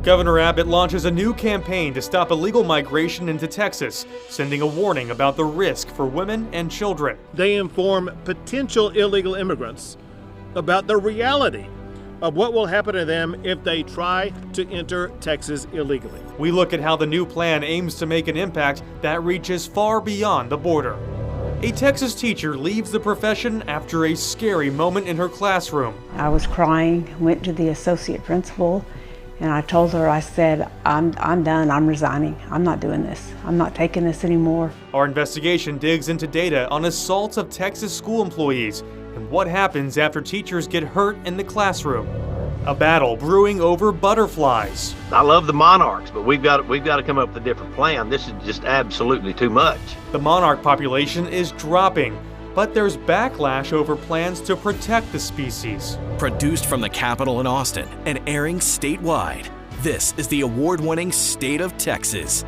Governor Abbott launches a new campaign to stop illegal migration into Texas, sending a warning about the risk for women and children. They inform potential illegal immigrants about the reality of what will happen to them if they try to enter Texas illegally. We look at how the new plan aims to make an impact that reaches far beyond the border. A Texas teacher leaves the profession after a scary moment in her classroom. I was crying, went to the associate principal, and I told her, I said, I'm done, I'm resigning. I'm not doing this. I'm not taking this anymore. Our investigation digs into data on assaults of Texas school employees and what happens after teachers get hurt in the classroom. A battle brewing over butterflies. I love the monarchs, but we've got to come up with a different plan. This is just absolutely too much. The monarch population is dropping, but there's backlash over plans to protect the species. Produced from the Capitol in Austin and airing statewide, this is the award-winning State of Texas.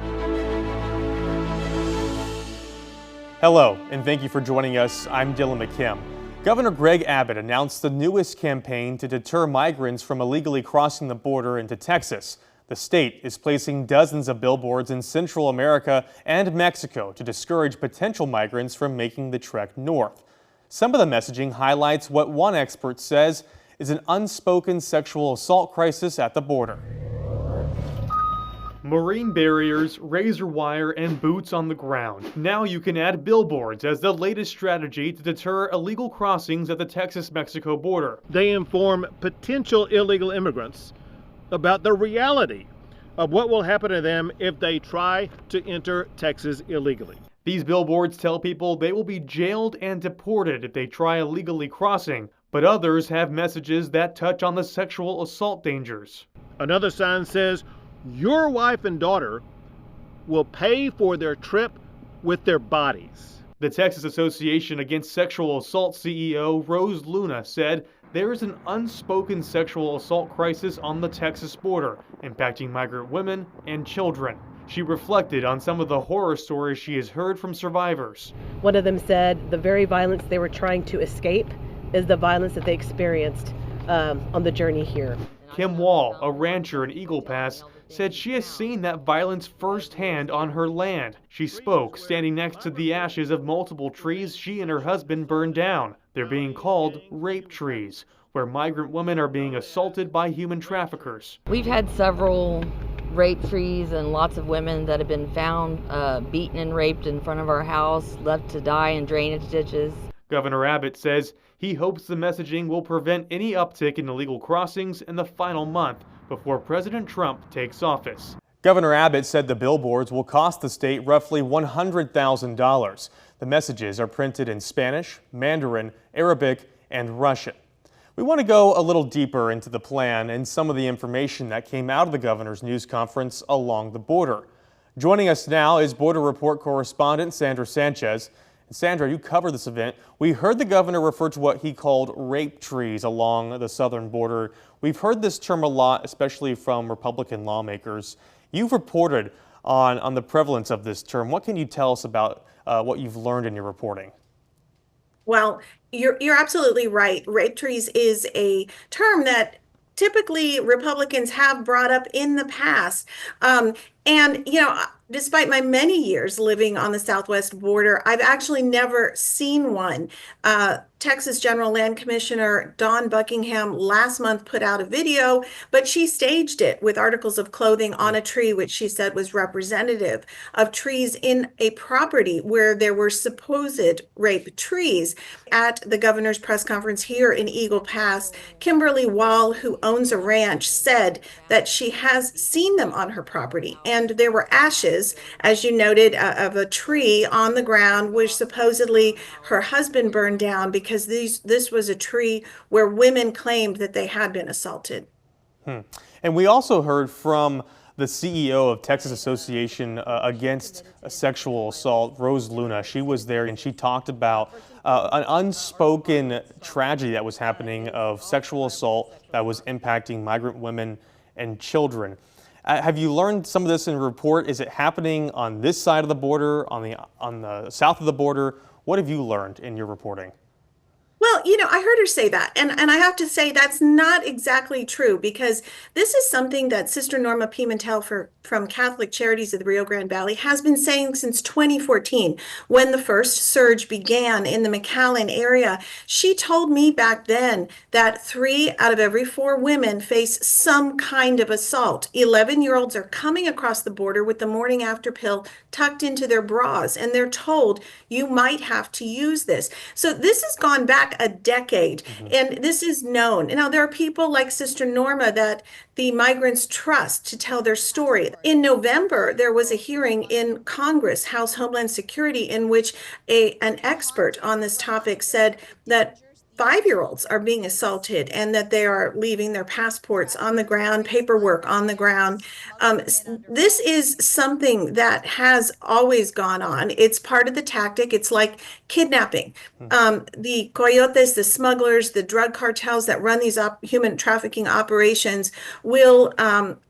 Hello, and thank you for joining us. I'm Dylan McKim. Governor Greg Abbott announced the newest campaign to deter migrants from illegally crossing the border into Texas. The state is placing dozens of billboards in Central America and Mexico to discourage potential migrants from making the trek north. Some of the messaging highlights what one expert says is an unspoken sexual assault crisis at the border. Marine barriers, razor wire, and boots on the ground. Now you can add billboards as the latest strategy to deter illegal crossings at the Texas-Mexico border. They inform potential illegal immigrants about the reality of what will happen to them if they try to enter Texas illegally. These billboards tell people they will be jailed and deported if they try illegally crossing, but others have messages that touch on the sexual assault dangers. Another sign says, your wife and daughter will pay for their trip with their bodies. The Texas Association Against Sexual Assault CEO Rose Luna said there is an unspoken sexual assault crisis on the Texas border, impacting migrant women and children. She reflected on some of the horror stories she has heard from survivors. One of them said the very violence they were trying to escape is the violence that they experienced on the journey here. Kim Wall, a rancher in Eagle Pass, said she has seen that violence firsthand on her land. She spoke standing next to the ashes of multiple trees she and her husband burned down. They're being called rape trees, where migrant women are being assaulted by human traffickers. We've had several rape trees and lots of women that have been found beaten and raped in front of our house, left to die in drainage ditches. Governor Abbott says he hopes the messaging will prevent any uptick in illegal crossings in the final month before President Trump takes office. Governor Abbott said the billboards will cost the state roughly $100,000. The messages are printed in Spanish, Mandarin, Arabic, and Russian. We want to go a little deeper into the plan and some of the information that came out of the governor's news conference along the border. Joining us now is Border Report correspondent Sandra Sanchez. Sandra, you covered this event. We heard the governor refer to what he called rape trees along the southern border. We've heard this term a lot, especially from Republican lawmakers. You've reported on the prevalence of this term. What can you tell us about what you've learned in your reporting? Well, you're absolutely right. Rape trees is a term that typically Republicans have brought up in the past. And, you know, despite my many years living on the southwest border, I've actually never seen one. Texas General Land Commissioner Dawn Buckingham last month put out a video, but she staged it with articles of clothing on a tree, which she said was representative of trees in a property where there were supposed rape trees. At the governor's press conference here in Eagle Pass, Kimberly Wall, who owns a ranch, said that she has seen them on her property. And there were ashes, as you noted, of a tree on the ground, which supposedly her husband burned down because this was a tree where women claimed that they had been assaulted. And we also heard from the CEO of Texas Association Against Sexual Assault, Rose Luna. She was there and she talked about an unspoken tragedy that was happening of sexual assault that was impacting migrant women and children. Have you learned some of this in the report? Is it happening on this side of the border, on the south of the border? What have you learned in your reporting? Well, I heard her say that, and I have to say that's not exactly true, because this is something that Sister Norma Pimentel from Catholic Charities of the Rio Grande Valley has been saying since 2014, when the first surge began in the McAllen area. She told me back then that 3 out of every 4 women face some kind of assault. 11-year-olds are coming across the border with the morning after pill tucked into their bras, and they're told you might have to use this. So this has gone back a decade, and this is known. Now, there are people like Sister Norma that the migrants trust to tell their story. In November, there was a hearing in Congress, House Homeland Security, in which an expert on this topic said that 5-year-olds are being assaulted and that they are leaving their passports on the ground, paperwork on the ground. This is something that has always gone on. It's part of the tactic. It's like kidnapping. The coyotes, the smugglers, the drug cartels that run these human trafficking operations will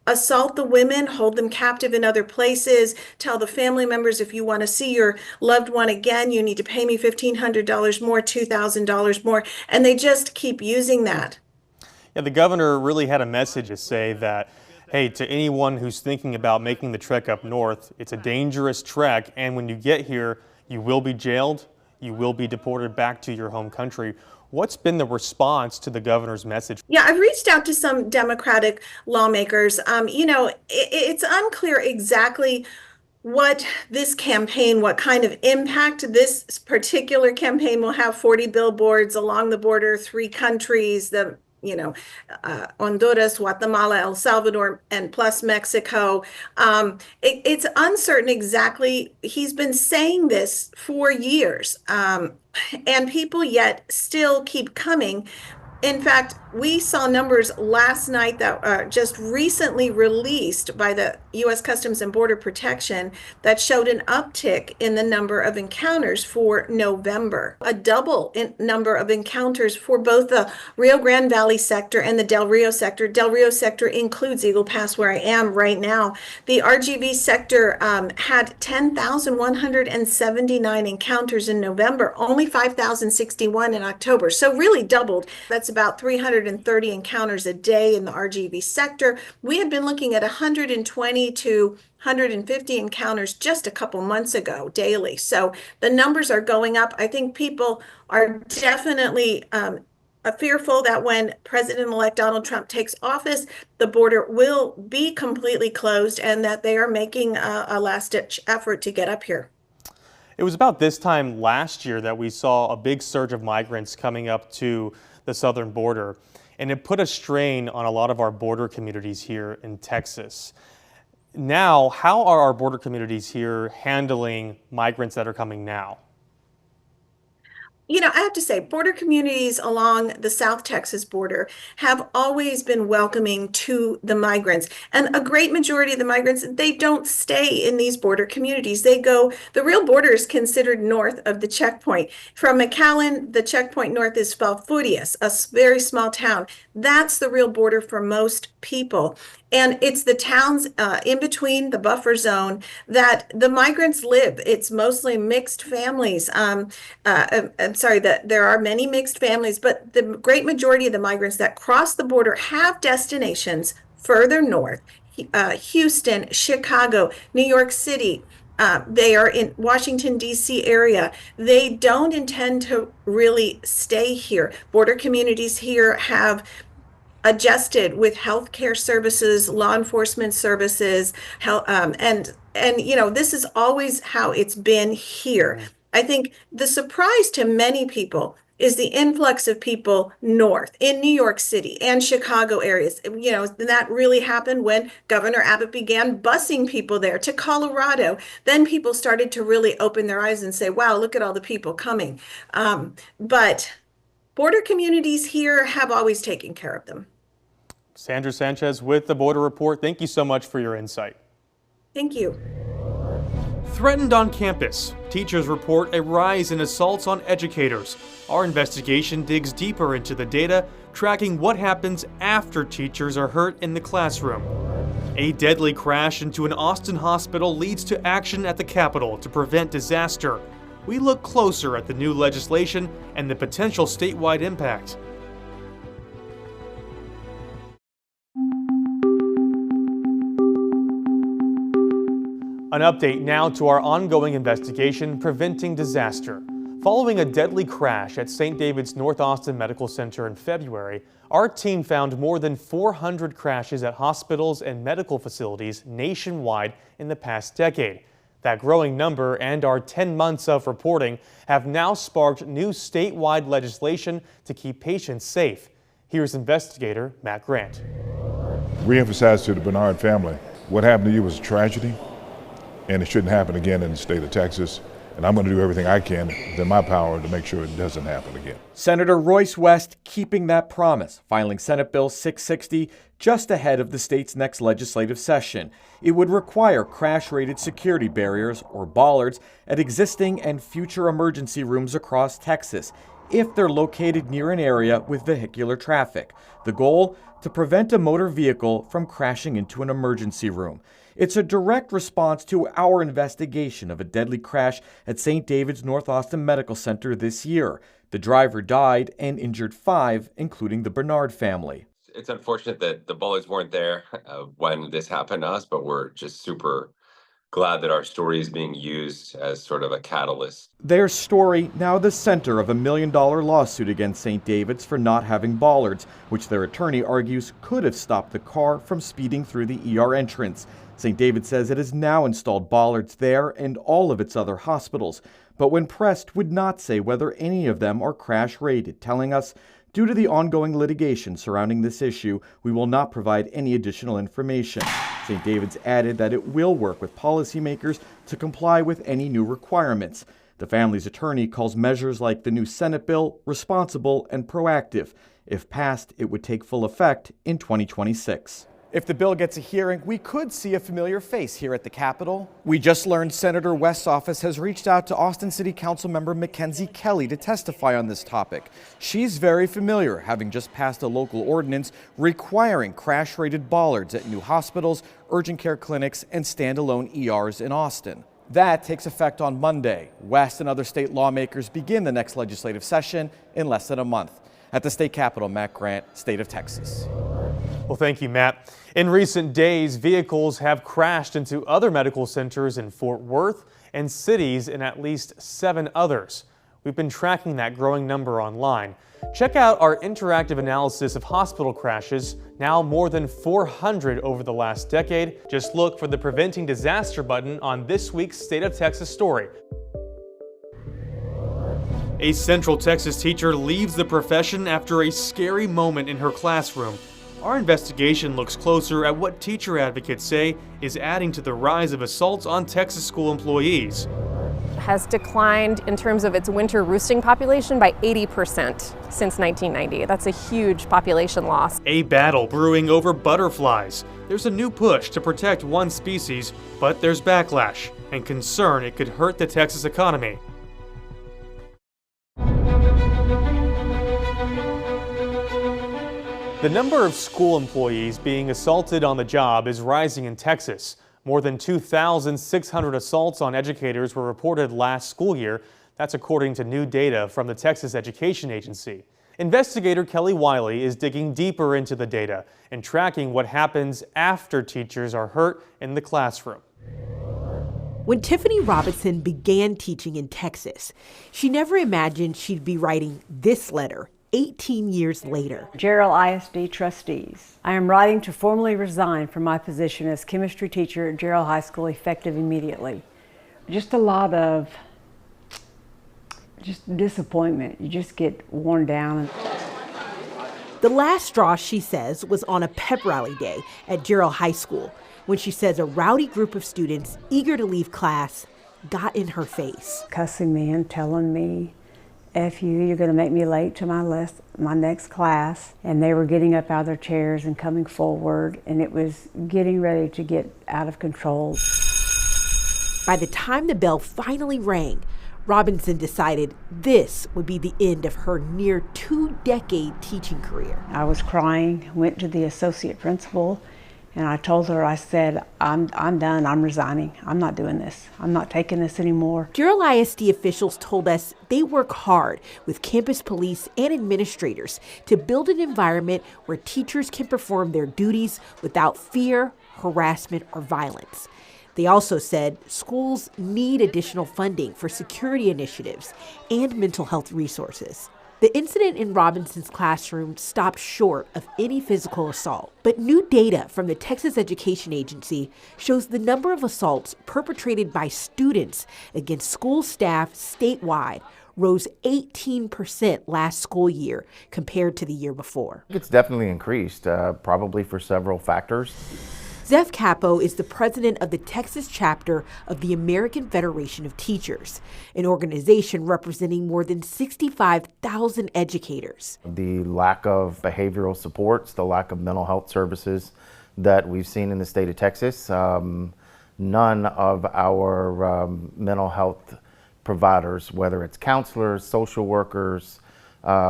assault the women, hold them captive in other places, tell the family members, if you want to see your loved one again, you need to pay me $1,500 more, $2,000 more, and they just keep using that. Yeah, the governor really had a message to say that, hey, to anyone who's thinking about making the trek up north, it's a dangerous trek, and when you get here, you will be jailed, you will be deported back to your home country. What's been the response to the governor's message? Yeah, I've reached out to some Democratic lawmakers. It's unclear exactly what this campaign, what kind of impact this particular campaign will have. 40 billboards along the border, 3 countries, Honduras, Guatemala, El Salvador, and plus Mexico. It's uncertain exactly. He's been saying this for years, and people yet still keep coming. In fact, we saw numbers last night that just recently released by the U.S. Customs and Border Protection that showed an uptick in the number of encounters for November, a double number of encounters for both the Rio Grande Valley sector and the Del Rio sector. Del Rio sector includes Eagle Pass, where I am right now. The RGV sector had 10,179 encounters in November, only 5,061 in October. So really doubled. That's about 330 encounters a day in the RGV sector. We had been looking at 120 to 150 encounters just a couple months ago daily. So the numbers are going up. I think people are definitely fearful that when President-elect Donald Trump takes office, the border will be completely closed, and that they are making a last-ditch effort to get up here. It was about this time last year that we saw a big surge of migrants coming up to the southern border, and it put a strain on a lot of our border communities here in Texas. Now, how are our border communities here handling migrants that are coming now? I have to say, border communities along the South Texas border have always been welcoming to the migrants. And a great majority of the migrants, they don't stay in these border communities. They go, the real border is considered north of the checkpoint. From McAllen, the checkpoint north is Falfurrias, a very small town. That's the real border for most people. And it's the towns in between the buffer zone that the migrants live. It's mostly mixed families. I'm sorry that there are many mixed families, but the great majority of the migrants that cross the border have destinations further north. Houston, Chicago, New York City. They are in Washington, D.C. area. They don't intend to really stay here. Border communities here have adjusted with healthcare services, law enforcement services, and this is always how it's been here. I think the surprise to many people is the influx of people north in New York City and Chicago areas. That really happened when Governor Abbott began busing people there to Colorado. Then people started to really open their eyes and say, wow, look at all the people coming. But border communities here have always taken care of them. Sandra Sanchez with the Border Report. Thank you so much for your insight. Thank you. Threatened on campus. Teachers report a rise in assaults on educators. Our investigation digs deeper into the data, tracking what happens after teachers are hurt in the classroom. A deadly crash into an Austin hospital leads to action at the Capitol to prevent disaster. we look closer at the new legislation and the potential statewide impact. An update now to our ongoing investigation, Preventing Disaster. Following a deadly crash at St. David's North Austin Medical Center in February, our team found more than 400 crashes at hospitals and medical facilities nationwide in the past decade. That growing number and our 10 months of reporting have now sparked new statewide legislation to keep patients safe. Here's investigator Matt Grant. Re-emphasize to the Bernard family, what happened to you was a tragedy, and it shouldn't happen again in the state of Texas. And I'm going to do everything I can within my power to make sure it doesn't happen again. Senator Royce West keeping that promise, filing Senate Bill 660 just ahead of the state's next legislative session. It would require crash-rated security barriers, or bollards, at existing and future emergency rooms across Texas, if they're located near an area with vehicular traffic. The goal? To prevent a motor vehicle from crashing into an emergency room. It's a direct response to our investigation of a deadly crash at St. David's North Austin Medical Center this year. The driver died and injured 5, including the Bernard family. It's unfortunate that the bollards weren't there when this happened to us, but we're just super glad that our story is being used as sort of a catalyst. Their story now the center of $1 million lawsuit against St. David's for not having bollards, which their attorney argues could have stopped the car from speeding through the ER entrance. St. David says it has now installed bollards there and all of its other hospitals, but when pressed would not say whether any of them are crash rated, telling us, due to the ongoing litigation surrounding this issue, we will not provide any additional information. St. David's added that it will work with policymakers to comply with any new requirements. The family's attorney calls measures like the new Senate bill responsible and proactive. If passed, it would take full effect in 2026. If the bill gets a hearing, we could see a familiar face here at the Capitol. We just learned Senator West's office has reached out to Austin City Council member Mackenzie Kelly to testify on this topic. She's very familiar, having just passed a local ordinance requiring crash-rated bollards at new hospitals, urgent care clinics, and standalone ERs in Austin. That takes effect on Monday. West and other state lawmakers begin the next legislative session in less than a month. At the state capitol, Matt Grant, State of Texas. Well, thank you, Matt. In recent days, vehicles have crashed into other medical centers in Fort Worth and cities in at least 7 others. We've been tracking that growing number online. Check out our interactive analysis of hospital crashes, now more than 400 over the last decade. Just look for the Preventing Disaster button on this week's State of Texas story. A Central Texas teacher leaves the profession after a scary moment in her classroom. Our investigation looks closer at what teacher advocates say is adding to the rise of assaults on Texas school employees. Has declined in terms of its winter roosting population by 80% since 1990. That's a huge population loss. A battle brewing over butterflies. There's a new push to protect one species, but there's backlash and concern it could hurt the Texas economy. The number of school employees being assaulted on the job is rising in Texas. More than 2,600 assaults on educators were reported last school year. That's according to new data from the Texas Education Agency. Investigator Kelly Wiley is digging deeper into the data and tracking what happens after teachers are hurt in the classroom. When Tiffany Robinson began teaching in Texas, she never imagined she'd be writing this letter 18 years later. Gerald ISD trustees, I am writing to formally resign from my position as chemistry teacher at Gerald High School effective immediately. Just a lot of disappointment. You just get worn down. The last straw, she says, was on a pep rally day at Gerald High School when she says a rowdy group of students eager to leave class got in her face. Cussing me and telling me, F you, you're going to make me late to my next class. And they were getting up out of their chairs and coming forward, and it was getting ready to get out of control. By the time the bell finally rang, Robinson decided this would be the end of her near 2-decade teaching career. I was crying, went to the associate principal, And I told her, I said, I'm done, I'm resigning. I'm not doing this. I'm not taking this anymore. Jarrell ISD officials told us they work hard with campus police and administrators to build an environment where teachers can perform their duties without fear, harassment, or violence. They also said schools need additional funding for security initiatives and mental health resources. The incident in Robinson's classroom stopped short of any physical assault, but new data from the Texas Education Agency shows the number of assaults perpetrated by students against school staff statewide rose 18% last school year compared to the year before. It's definitely increased, probably for several factors. Zeph Capo is the president of the Texas chapter of the American Federation of Teachers, an organization representing more than 65,000 educators. The lack of behavioral supports, the lack of mental health services that we've seen in the state of Texas, none of our mental health providers, whether it's counselors, social workers,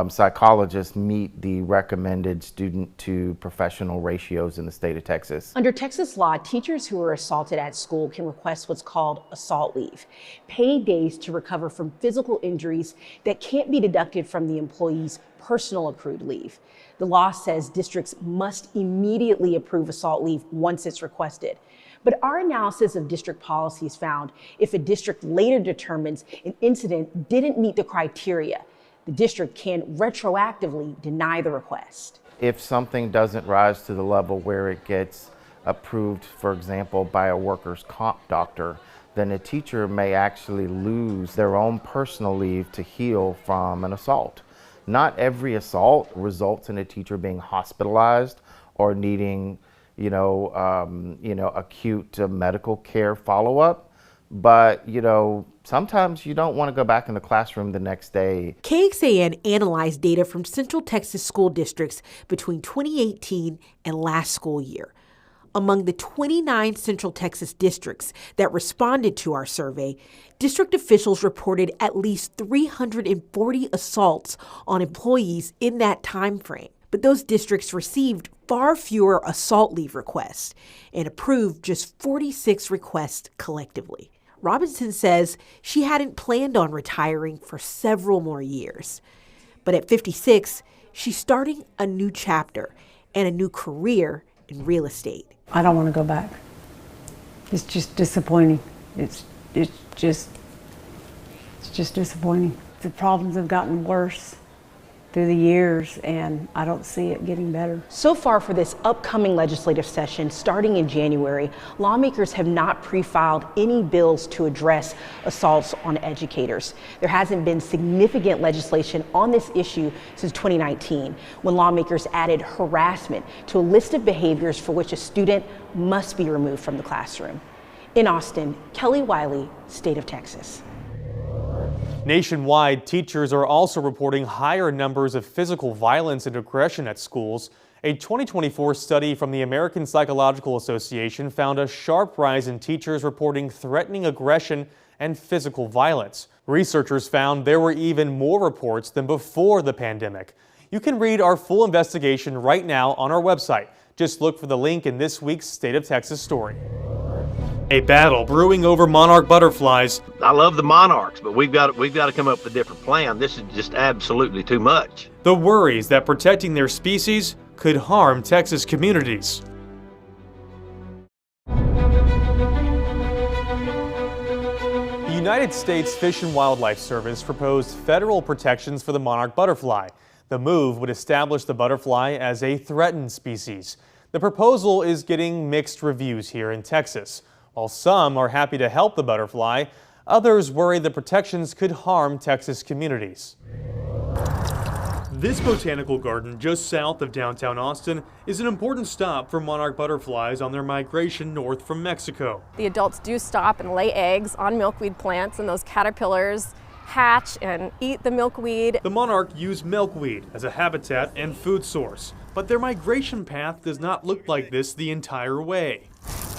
psychologists, meet the recommended student to professional ratios in the state of Texas. Under Texas law, teachers who are assaulted at school can request what's called assault leave, paid days to recover from physical injuries that can't be deducted from the employee's personal accrued leave. The law says districts must immediately approve assault leave once it's requested. But our analysis of district policies found if a district later determines an incident didn't meet the criteria, the district can retroactively deny the request. If something doesn't rise to the level where it gets approved, for example, by a workers' comp doctor, then a teacher may actually lose their own personal leave to heal from an assault. Not every assault results in a teacher being hospitalized or needing, acute medical care follow-up. But, sometimes you don't want to go back in the classroom the next day. KXAN analyzed data from Central Texas school districts between 2018 and last school year. Among the 29 Central Texas districts that responded to our survey, district officials reported at least 340 assaults on employees in that time frame. But those districts received far fewer assault leave requests and approved just 46 requests collectively. Robinson says she hadn't planned on retiring for several more years. But at 56, she's starting a new chapter and a new career in real estate. I don't want to go back. It's just disappointing. It's just disappointing. The problems have gotten worse through the years, and I don't see it getting better. So far for this upcoming legislative session, starting in January, lawmakers have not pre-filed any bills to address assaults on educators. There hasn't been significant legislation on this issue since 2019, when lawmakers added harassment to a list of behaviors for which a student must be removed from the classroom. In Austin, Kelly Wiley, State of Texas. Nationwide, teachers are also reporting higher numbers of physical violence and aggression at schools. A 2024 study from the American Psychological Association found a sharp rise in teachers reporting threatening aggression and physical violence. Researchers found there were even more reports than before the pandemic. You can read our full investigation right now on our website. Just look for the link in this week's State of Texas story. A battle brewing over monarch butterflies. I love the monarchs, but we've got to come up with a different plan. This is just absolutely too much. The worries that protecting their species could harm Texas communities. The United States Fish and Wildlife Service proposed federal protections for the monarch butterfly. The move would establish the butterfly as a threatened species. The proposal is getting mixed reviews here in Texas. While some are happy to help the butterfly, others worry the protections could harm Texas communities. This botanical garden just south of downtown Austin is an important stop for monarch butterflies on their migration north from Mexico. The adults do stop and lay eggs on milkweed plants, and those caterpillars hatch and eat the milkweed. The monarch use milkweed as a habitat and food source, but their migration path does not look like this the entire way.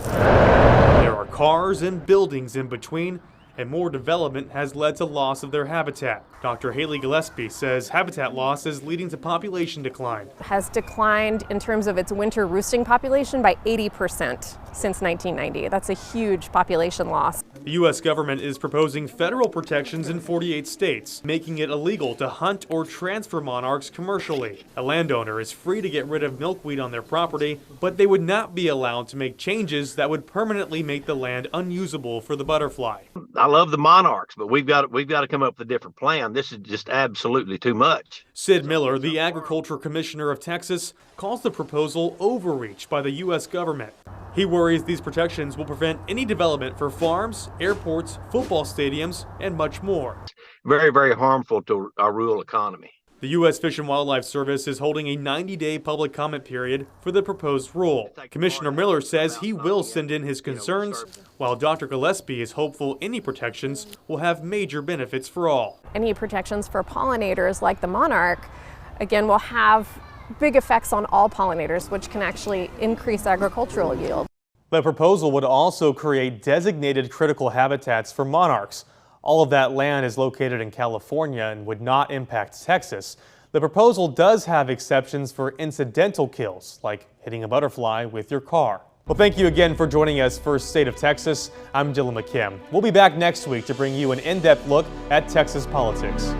There are cars and buildings in between, and more development has led to loss of their habitat. Dr. Haley Gillespie says habitat loss is leading to population decline. Has declined in terms of its winter roosting population by 80% since 1990. That's a huge population loss. The U.S. government is proposing federal protections in 48 states, making it illegal to hunt or transfer monarchs commercially. A landowner is free to get rid of milkweed on their property, but they would not be allowed to make changes that would permanently make the land unusable for the butterfly. I love the monarchs, but we've got to come up with a different plan. This is just absolutely too much. Sid Miller, the Agriculture Commissioner of Texas, calls the proposal overreach by the U.S. government. He worries these protections will prevent any development for farms, airports, football stadiums, and much more. Very, very harmful to our rural economy. The U.S. Fish and Wildlife Service is holding a 90-day public comment period for the proposed rule. Commissioner Miller says he will send in his concerns, while Dr. Gillespie is hopeful any protections will have major benefits for all. Any protections for pollinators like the monarch, again, will have big effects on all pollinators, which can actually increase agricultural yield. The proposal would also create designated critical habitats for monarchs. All of that land is located in California and would not impact Texas. The proposal does have exceptions for incidental kills, like hitting a butterfly with your car. Well, thank you again for joining us for State of Texas. I'm Dylan McKim. We'll be back next week to bring you an in-depth look at Texas politics.